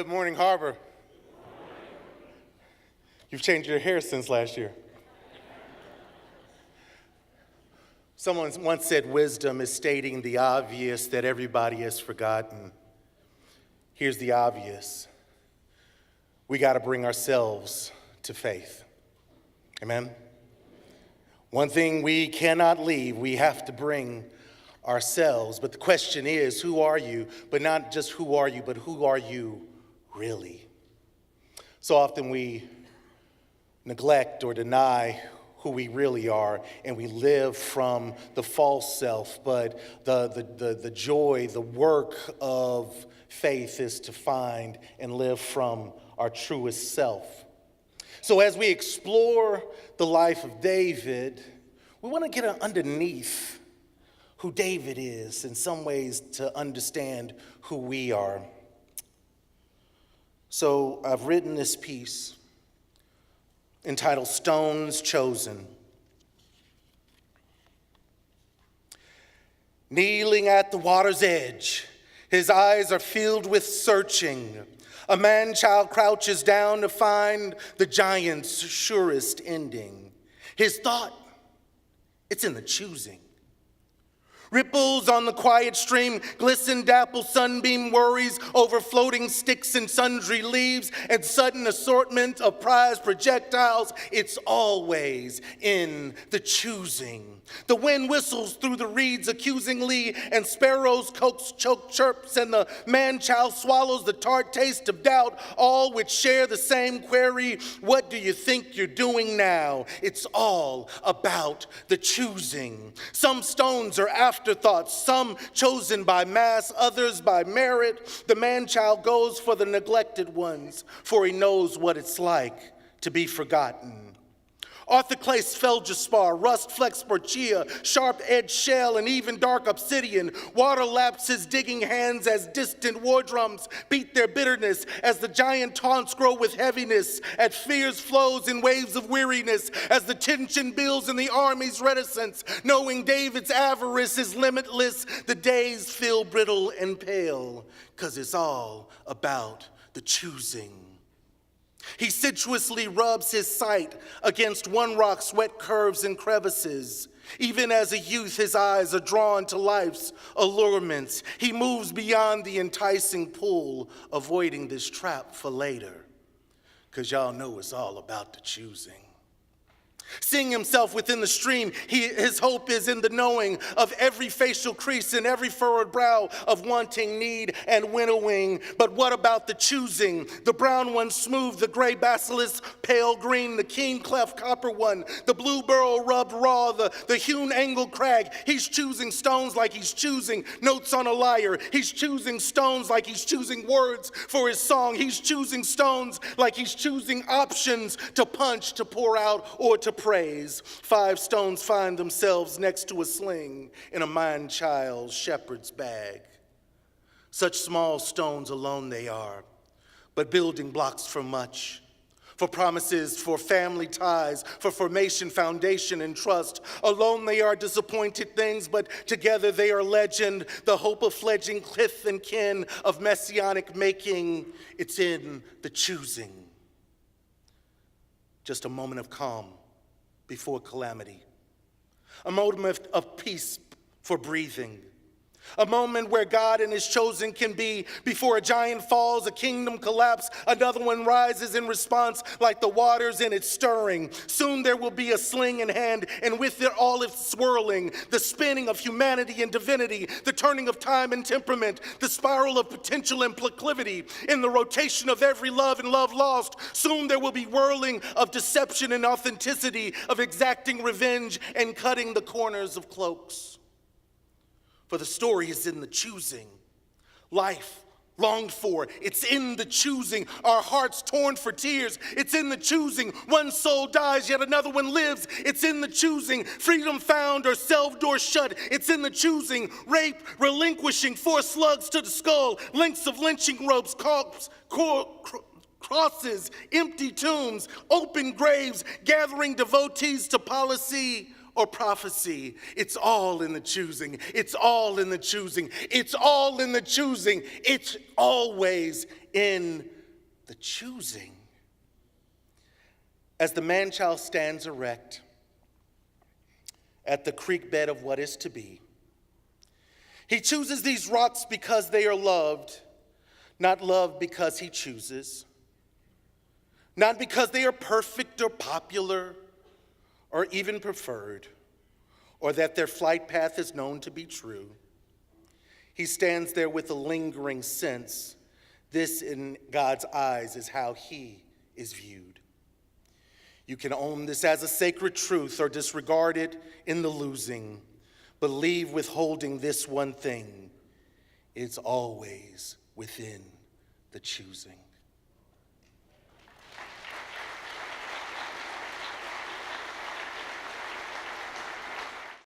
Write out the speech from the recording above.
Good morning, Harbor. You've changed your hair since last year. Someone once said wisdom is stating the obvious that everybody has forgotten. Here's the obvious. We got to bring ourselves to faith. Amen? One thing we cannot leave, we have to bring ourselves. But the question is, who are you? But not just who are you, but who are you really? So often we neglect or deny who we really are, and we live from the false self. But the joy, the work of faith is to find and live from our truest self. So as we explore the life of David, we want to get underneath who David is, in some ways to understand who we are. So I've written this piece entitled Stones Chosen. Kneeling at the water's edge, his eyes are filled with searching. A man-child crouches down to find the giant's surest ending. His thought, it's in the choosing. Ripples on the quiet stream, glisten, dapple, sunbeam worries over floating sticks and sundry leaves and sudden assortment of prized projectiles. It's always in the choosing. The wind whistles through the reeds accusingly, and sparrows choke chirps, and the man-child swallows the tart taste of doubt, all which share the same query. What do you think you're doing now? It's all about the choosing. Some stones are afterthoughts, some chosen by mass, others by merit. The man-child goes for the neglected ones, for he knows what it's like to be forgotten. Orthoclase feldspar, rust-flecked spartia, sharp-edged shell, and even dark obsidian. Water laps his digging hands as distant war drums beat their bitterness, as the giant taunts grow with heaviness, as fears flows in waves of weariness, as the tension builds in the army's reticence. Knowing David's avarice is limitless, the days feel brittle and pale, 'cause it's all about the choosing. He sensuously rubs his sight against one rock's wet curves and crevices. Even as a youth, his eyes are drawn to life's allurements. He moves beyond the enticing pull, avoiding this trap for later. 'Cause y'all know it's all about the choosing. Seeing himself within the stream, his hope is in the knowing of every facial crease and every furrowed brow of wanting, need, and winnowing. But what about the choosing? The brown one smooth, the gray basilisk pale green, the keen cleft copper one, the blue burrow rubbed raw, the hewn angled crag. He's choosing stones like he's choosing notes on a lyre. He's choosing stones like he's choosing words for his song. He's choosing stones like he's choosing options to punch, to pour out, or to praise. 5 stones find themselves next to a sling in a man-child's shepherd's bag. Such small stones alone they are, but building blocks for much. For promises, for family ties, for formation, foundation, and trust. Alone they are disappointed things, but together they are legend. The hope of fledging kith and kin of messianic making. It's in the choosing. Just a moment of calm before calamity. A moment of peace for breathing. A moment where God and his chosen can be. Before a giant falls, a kingdom collapse, another one rises in response like the waters in its stirring. Soon there will be a sling in hand, and with it all its swirling, the spinning of humanity and divinity, the turning of time and temperament, the spiral of potential and proclivity, in the rotation of every love and love lost. Soon there will be whirling of deception and authenticity, of exacting revenge and cutting the corners of cloaks. For the story is in the choosing. Life longed for, it's in the choosing. Our hearts torn for tears, it's in the choosing. One soul dies, yet another one lives, it's in the choosing. Freedom found or self-door shut, it's in the choosing. Rape, relinquishing, 4 slugs to the skull, lengths of lynching ropes, crosses, empty tombs, open graves, gathering devotees to policy or prophecy. It's all in the choosing. It's all in the choosing. It's all in the choosing. It's always in the choosing. As the man-child stands erect at the creek bed of what is to be, he chooses these rocks because they are loved, not loved because he chooses, not because they are perfect or popular or even preferred, or that their flight path is known to be true. He stands there with a lingering sense. This, in God's eyes, is how he is viewed. You can own this as a sacred truth or disregard it in the losing. But leave withholding this one thing: it's always within the choosing.